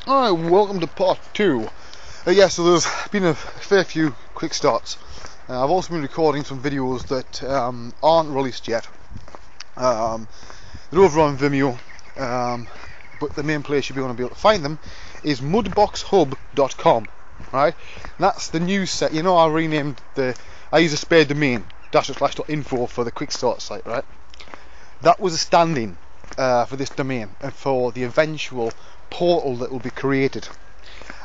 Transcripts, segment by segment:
Alright, welcome to part 2. So there's been a fair few quick starts. I've also been recording some videos that aren't released yet. They're over on Vimeo, but the main place you'll be able to find them is mudboxhub.com. Right? That's the news set. You know, I use a spare domain, //.info for the quick start site, right? That was a stand-in for this domain and for the eventual portal that will be created.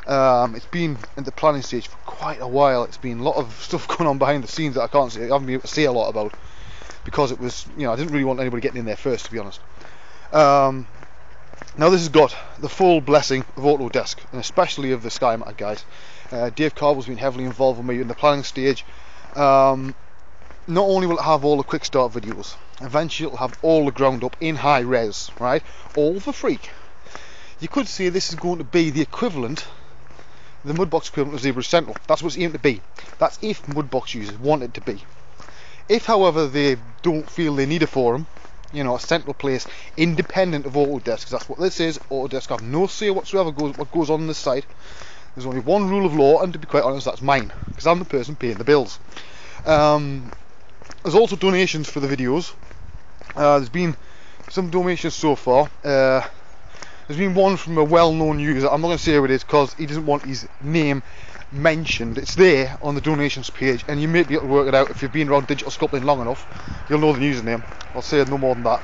It's been in the planning stage for quite a while. It's been a lot of stuff going on behind the scenes that I haven't been able to say a lot about, because it was, I didn't really want anybody getting in there first, to be honest. Now this has got the full blessing of Autodesk, and especially of the SkyMatter guys. Dave Carville's been heavily involved with me in the planning stage. Not only will it have all the quick start videos, eventually it'll have all the ground up in high res, right? All for free. You could say this is going to be the equivalent, the Mudbox equivalent of ZBrush Central. That's what it's aimed to be. That's if Mudbox users want it to be. If, however, they don't feel they need a forum, a central place independent of Autodesk, because that's what this is. Autodesk have no say whatsoever what goes on this site. There's only one rule of law, and to be quite honest, that's mine, because I'm the person paying the bills. There's also donations for the videos. There's been some donations so far. There's been one from a well-known user. I'm not going to say who it is because he doesn't want his name mentioned. It's there on the donations page, and you may be able to work it out if you've been around digital sculpting long enough. You'll know the username. I'll say no more than that.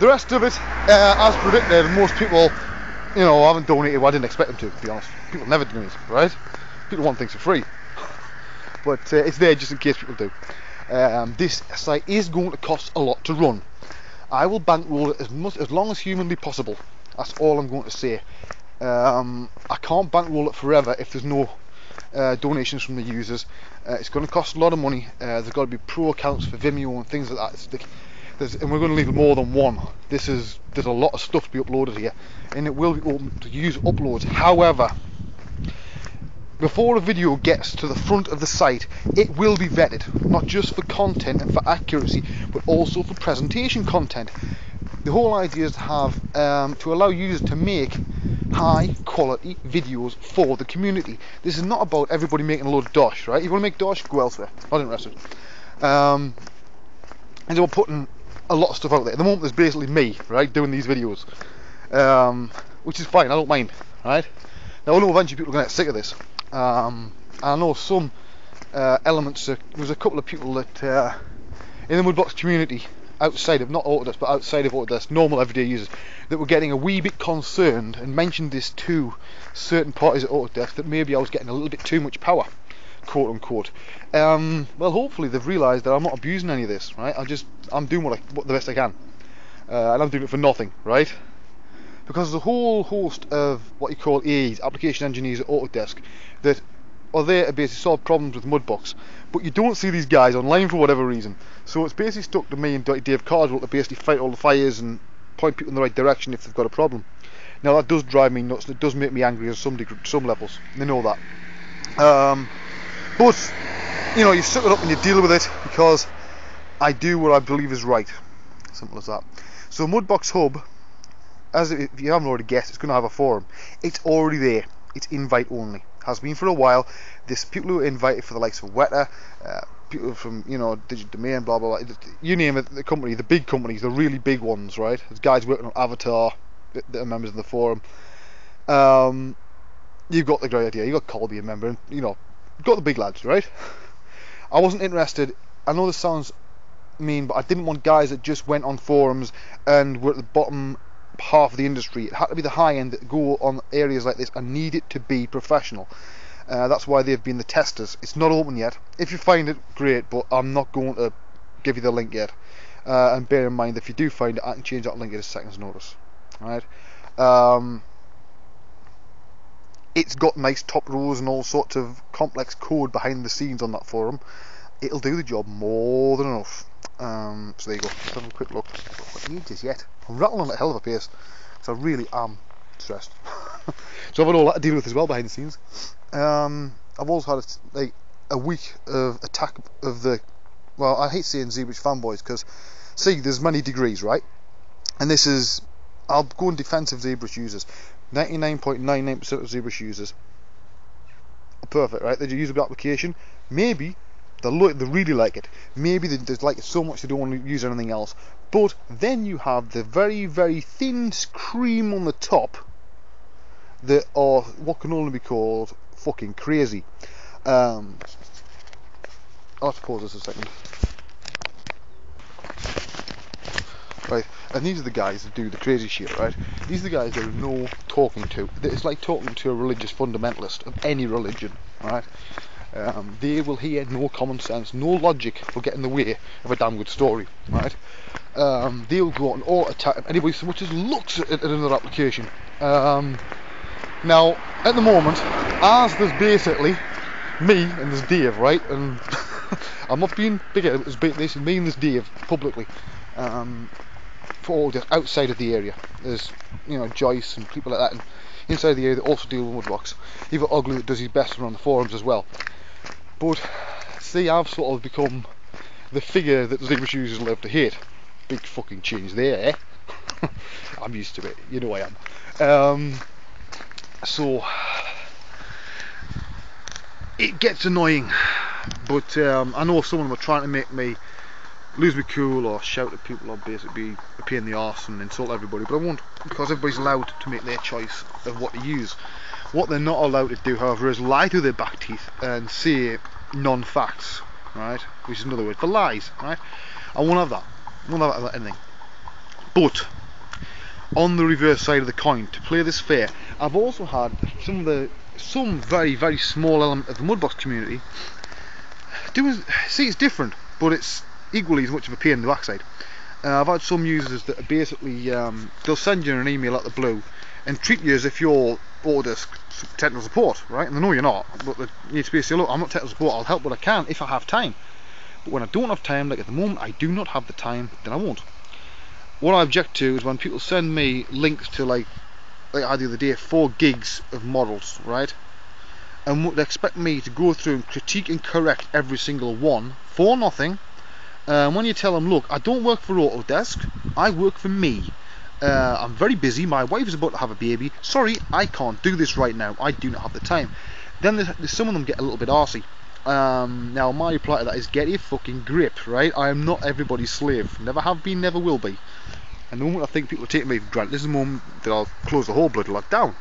The rest of it, as predicted, most people, haven't donated. Well, I didn't expect them to be honest. People never donate, right? People want things for free, but it's there just in case people do. This site is going to cost a lot to run. I will bankroll it as long as humanly possible. That's all I'm going to say. I can't bankroll it forever if there's no donations from the users. It's going to cost a lot of money. There's got to be pro accounts for Vimeo and things like that. And we're going to leave more than one. There's a lot of stuff to be uploaded here, and it will be open to use uploads. However, before a video gets to the front of the site, it will be vetted, not just for content and for accuracy, but also for presentation content. The whole idea is to have to allow users to make high quality videos for the community. This is not about everybody making a load of dosh, right? If you want to make dosh, go elsewhere. Not interested. And they were putting a lot of stuff out there. At the moment, there's basically me, right, doing these videos, which is fine. I don't mind, right? Now I know eventually people are going to get sick of this. I know some elements. There was a couple of people that in the Mudbox community, outside of not Autodesk but outside of Autodesk, normal everyday users, that were getting a wee bit concerned and mentioned this to certain parties at Autodesk, that maybe I was getting a little bit too much power, quote unquote. Well, hopefully they've realised that I'm not abusing any of this, right? I'm doing what the best I can, and I'm doing it for nothing, right? Because there's a whole host of what you call AEs, application engineers at Autodesk, that are there to basically solve problems with Mudbox, but you don't see these guys online for whatever reason. So it's basically stuck to me and Dave Cardwell to basically fight all the fires and point people in the right direction if they've got a problem. Now that does drive me nuts, and it does make me angry on some levels. They know that. But you suck it up and you deal with it, because I do what I believe is right. Simple as that. So Mudbox Hub, if you haven't already guessed, it's going to have a forum. It's already there. It's invite only. Has been for a while. There's people who are invited for the likes of Weta, people from Digital Domain, blah blah blah. You name it, the big companies, the really big ones, right? There's guys working on Avatar that are members of the forum. You've got the great idea. You've got Colby, a member, and you've got the big lads, right? I wasn't interested. I know this sounds mean, but I didn't want guys that just went on forums and were at the bottom half of the industry. It had to be the high end that go on areas like this and need it to be professional. That's why they've been the testers. It's not open yet. If you find it, great, but I'm not going to give you the link yet. And bear in mind, if you do find it, I can change that link at a second's notice. Alright? It's got nice top rows and all sorts of complex code behind the scenes on that forum. It'll do the job more than enough. So there you go. Let's have a quick look. What ages yet? I'm rattling at a hell of a pace, because I really am stressed. So I've had all that to deal with as well behind the scenes. I've also had a week of attack of the, well, I hate saying ZBrush fanboys, because see, there's many degrees, right? And this is, I'll go in defence of ZBrush users. 99.99% of ZBrush users are perfect, right? They use a good application. Maybe they really like it. Maybe they just like it so much they don't want to use anything else. But then you have the very, very thin cream on the top that are what can only be called fucking crazy. I'll have to pause this a second. Right, and these are the guys that do the crazy shit, right? These are the guys that are no talking to. It's like talking to a religious fundamentalist of any religion, right? They will hear no common sense, no logic will get in the way of a damn good story, right? They'll go on all attack anybody so much as looks at another application. Now, at the moment, as there's basically me and there's Dave, right? And I'm not being bigger, it's basically me and there's Dave publicly. For all just outside of the area. There's, you know, Joyce and people like that, and inside the area that also deal with woodblocks. Even Ugly that does his best around the forums as well. But see, I've sort of become the figure that the ZBrush users love to hate. Big fucking change there, eh? I'm used to it, you know I am. So it gets annoying, but I know some of them are trying to make me lose me cool or shout at people or basically be a pain in the arse and insult everybody, but I won't, because everybody's allowed to make their choice of what to use. What they're not allowed to do, however, is lie through their back teeth and say non-facts, right? Which is another word for lies, right? I won't have that. I won't have that anything. But on the reverse side of the coin, to play this fair, I've also had some very, very small element of the Mudbox community doing. See, it's different, but it's equally as much of a pain in the backside. I've had some users that are basically they'll send you an email out the blue and treat you as if you're Autodesk technical support, right? And they know you're not, but they need to be say, look, I'm not technical support, I'll help what I can if I have time. But when I don't have time, like at the moment I do not have the time, then I won't. What I object to is when people send me links to like I had the other day, 4 gigs of models, right? And they expect me to go through and critique and correct every single one for nothing. When you tell them, look, I don't work for Autodesk, I work for me. I'm very busy, my wife is about to have a baby, sorry, I can't do this right now, I do not have the time. Then there's some of them get a little bit arsey. Now my reply to that is, get a fucking grip, right? I am not everybody's slave, never have been, never will be. And the moment I think people are taking me for granted, this is the moment that I'll close the whole bloody lot down.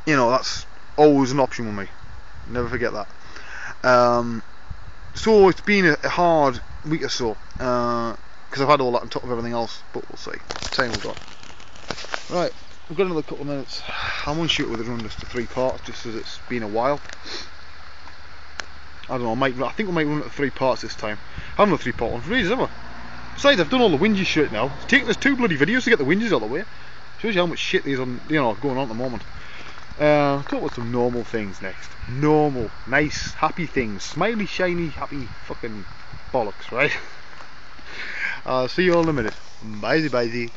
You know, that's always an option with me, never forget that. So it's been a hard week or so, because I've had all that on top of everything else, but we'll see. Time we've got. Right, we've got another couple of minutes. I'm going to shoot with it run this to 3 parts, just as it's been a while. I don't know, I think we might run it to 3 parts this time. I haven't done a 3-part one for ages, have I? Besides, I've done all the whingy shit now. It's taken us 2 bloody videos to get the whinges out of the way. Shows you how much shit there's on, you know, going on at the moment. Talk about some normal things next. Normal, nice, happy things. Smiley, shiny, happy fucking bollocks, right? See you all in a minute. Bye-bye.